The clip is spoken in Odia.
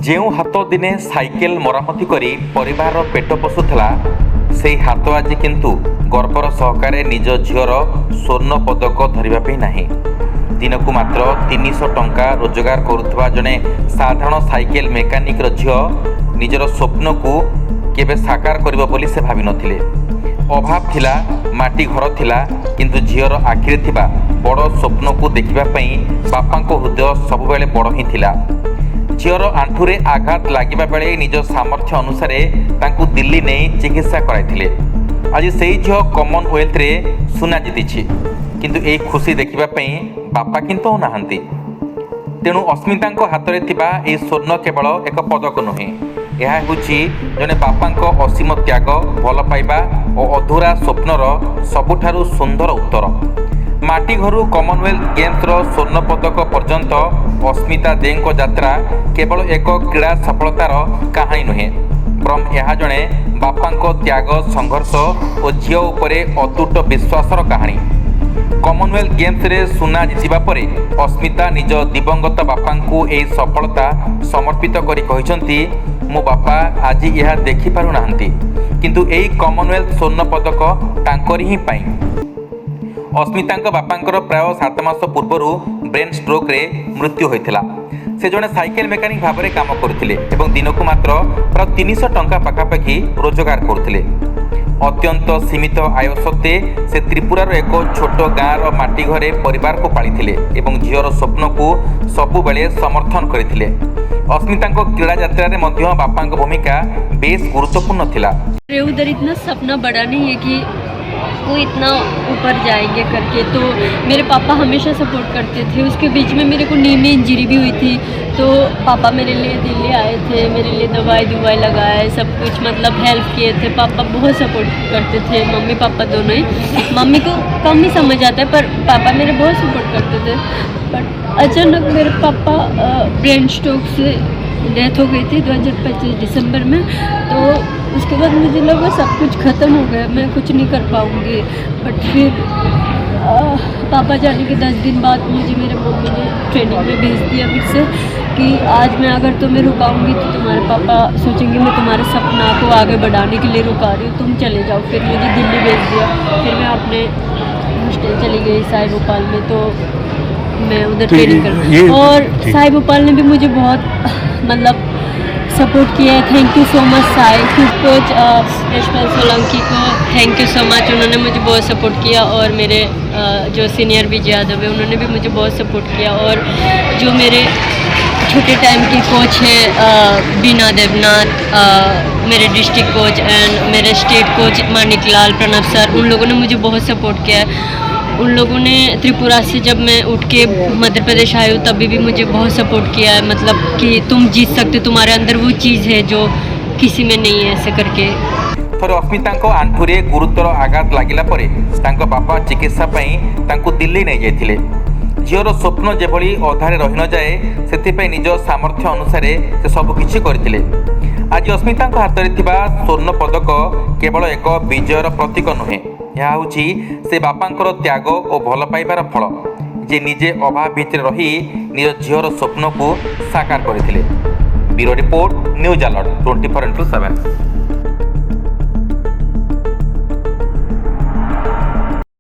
ଯେଉଁ ହାତ ଦିନେ ସାଇକେଲ ମରାମତି କରି ପରିବାରର ପେଟ ପୋଷୁଥିଲା, ସେହି ହାତ ଆଜି କିନ୍ତୁ ଗର୍ବର ସହକାରେ ନିଜ ଝିଅର ସ୍ୱର୍ଣ୍ଣ ପଦକ ଧରିବା ପାଇଁ ନାହିଁ। ଦିନକୁ ମାତ୍ର 300 ଟଙ୍କା ରୋଜଗାର କରୁଥିବା ଜଣେ ସାଧାରଣ ସାଇକେଲ ମେକାନିକର ଝିଅ ନିଜର ସ୍ୱପ୍ନକୁ କେବେ ସାକାର କରିବ ବୋଲି ସେ ଭାବିନଥିଲେ। ଅଭାବ ଥିଲା, ମାଟି ଘର ଥିଲା, କିନ୍ତୁ ଝିଅର ଆଖିରେ ଥିବା ବଡ଼ ସ୍ୱପ୍ନକୁ ଦେଖିବା ପାଇଁ ବାପାଙ୍କ ହୃଦୟ ସବୁବେଳେ ବଡ଼ ହିଁ ଥିଲା। ଝିଅର ଆଣ୍ଠୁରେ ଆଘାତ ଲାଗିବା ବେଳେ ନିଜ ସାମର୍ଥ୍ୟ ଅନୁସାରେ ତାଙ୍କୁ ଦିଲ୍ଲୀ ନେଇ ଚିକିତ୍ସା କରାଇଥିଲେ। ଆଜି ସେହି ଝିଅ କମନୱେଲ୍ଥରେ ସୁନା ଜିତିଛି, କିନ୍ତୁ ଏହି ଖୁସି ଦେଖିବା ପାଇଁ ବାପା କିନ୍ତୁ ନାହାନ୍ତି। ତେଣୁ ଅସ୍ମିତାଙ୍କ ହାତରେ ଥିବା ଏହି ସ୍ୱର୍ଣ୍ଣ କେବଳ ଏକ ପଦକ ନୁହେଁ, ଏହା ହେଉଛି ଜଣେ ବାପାଙ୍କ ଅସୀମ ତ୍ୟାଗ, ଭଲ ପାଇବା ଓ ଅଧୁରା ସ୍ୱପ୍ନର ସବୁଠାରୁ ସୁନ୍ଦର ଉତ୍ତର। ମାଟି ଘରୁ କମନୱେଲ୍ଥ ଗେମ୍ସର ସ୍ୱର୍ଣ୍ଣ ପଦକ ପର୍ଯ୍ୟନ୍ତ ଅସ୍ମିତା ଦେଙ୍କ ଯାତ୍ରା କେବଳ ଏକ କ୍ରୀଡ଼ା ସଫଳତାର କାହାଣୀ ନୁହେଁ, ବରଂ ଏହା ଜଣେ ବାପାଙ୍କ ତ୍ୟାଗ, ସଂଘର୍ଷ ଓ ଝିଅ ଉପରେ ଅତୁଟ ବିଶ୍ୱାସର କାହାଣୀ। କମନୱେଲ୍ଥ ଗେମ୍ସରେ ସୁନା ଜିତିବା ପରେ ଅସ୍ମିତା ନିଜ ଦିବଂଗତ ବାପାଙ୍କୁ ଏହି ସଫଳତା ସମର୍ପିତ କରି କହିଛନ୍ତି, ମୋ ବାପା ଆଜି ଏହା ଦେଖିପାରୁନାହାନ୍ତି, କିନ୍ତୁ ଏହି କମନୱେଲ୍ଥ ସ୍ୱର୍ଣ୍ଣ ପଦକ ତାଙ୍କରି ହିଁ ପାଇଁ। ଅସ୍ମିତାଙ୍କ ବାପାଙ୍କର ପ୍ରାୟ 7 ମାସ ପୂର୍ବରୁ ବ୍ରେନ୍ ଷ୍ଟ୍ରୋକ୍ରେ ମୃତ୍ୟୁ ହୋଇଥିଲା। ସେ ଜଣେ ସାଇକେଲ ମେକାନିକ ଭାବରେ କାମ କରୁଥିଲେ ଏବଂ ଦିନକୁ ମାତ୍ର ପ୍ରାୟ 300 ଟଙ୍କା ପାଖାପାଖି ରୋଜଗାର କରୁଥିଲେ। ଅତ୍ୟନ୍ତ ସୀମିତ ଆୟ ସତ୍ତ୍ୱେ ସେ ତ୍ରିପୁରାର ଏକ ଛୋଟ ଗାଁର ମାଟି ଘରେ ପରିବାରକୁ ପାଳିଥିଲେ ଏବଂ ଝିଅର ସ୍ୱପ୍ନକୁ ସବୁବେଳେ ସମର୍ଥନ କରିଥିଲେ। ଅସ୍ମିତାଙ୍କ କ୍ରୀଡ଼ା ଯାତ୍ରାରେ ମଧ୍ୟ ବାପାଙ୍କ ଭୂମିକା ବେଶ ଗୁରୁତ୍ୱପୂର୍ଣ୍ଣ ଥିଲା। उधर इतना सपना बड़ा नहीं है कि वो इतना ऊपर जाएंगे करके, तो मेरे पापा हमेशा सपोर्ट करते थे। उसके बीच में मेरे को नी में इंजरी भी हुई थी, तो पापा मेरे लिए दिल्ली आए थे, मेरे लिए दवाई लगाए, सब कुछ मतलब हेल्प किए थे। पापा बहुत सपोर्ट करते थे, मम्मी पापा दोनों ही। मम्मी को कम ही समझ आता है, पर पापा मेरे बहुत सपोर्ट करते थे। बट अचानक मेरे पापा ब्रेन स्ट्रोक से डेथ हो गई थी 2025 दिसंबर में। तो उसके बाद मुझे लगा सब कुछ ख़त्म हो गया, मैं कुछ नहीं कर पाऊँगी। बट फिर पापा जाने के 10 दिन बाद मुझे मेरे मम्मी ने ट्रेनिंग में भेज दिया फिर से कि आज मैं अगर तुम्हें रुकाऊंगी तो तुम्हारे पापा सोचेंगे मैं तुम्हारे सपना को आगे बढ़ाने के लिए रुका रही हूँ, तुम चले जाओ। फिर मुझे दिल्ली भेज दिया। फिर मैं अपने हॉस्टल चली गई साई भोपाल में, तो मैं उधर ट्रेनिंग कर। और साई भोपाल ने भी मुझे बहुत मतलब सपोर्ट किया है। Thank you so much Sai coach Yashpal Solanki को थैंक यू सो मच। उन्होंने मुझे बहुत सपोर्ट किया और मेरे जो सीनियर विजय यादव है उन्होंने भी मुझे बहुत सपोर्ट किया। और जो मेरे छोटे टाइम के कोच हैं बीना देवनाथ, मेरे डिस्ट्रिक्ट कोच एंड मेरे स्टेट कोच मानिक लाल, प्रणब सर, उन लोगों ने मुझे बहुत सपोर्ट किया है। उन लोगों ने त्रिपुरा से जब मैं उठ के मध्य प्रदेश आई हूँ तभी भी मुझे बहुत सपोर्ट किया है, मतलब कि तुम जीत सकते, तुम्हारे अंदर वो चीज़ है जो किसी में नहीं है, ऐसे करके। थोड़े अस्मिताଙ୍କ ଆଣ୍ଠୁରେ ଗୁରୁତର ଆଘାତ ଲାଗିଲା ପରେ ତାଙ୍କ ବାପା ଚିକିତ୍ସା ପାଇଁ ତାଙ୍କୁ ଦିଲ୍ଲୀ ନେଇଯାଇଥିଲେ। ଝିଅର ସ୍ୱପ୍ନ ଯେଭଳି ଅଧାରେ ରହିନଯାଏ, ସେଥିପାଇଁ ନିଜ ସାମର୍ଥ୍ୟ ଅନୁସାରେ ସେ ସବୁକିଛି କରିଥିଲେ। ଆଜି ଅସ୍ମିତାଙ୍କ ହାତରେ ଥିବା ସ୍ୱର୍ଣ୍ଣ ପଦକ କେବଳ ଏକ ବିଜୟର ପ୍ରତୀକ ନୁହେଁ, ଏହା ହେଉଛି ସେ ବାପାଙ୍କର ତ୍ୟାଗ ଓ ଭଲ ପାଇବାର ଫଳ, ଯେ ନିଜେ ଅଭାବ ଭିତରେ ରହି ନିଜ ଝିଅର ସ୍ୱପ୍ନକୁ ସାକାର କରିଥିଲେ। Bureau report, news alert 24x7।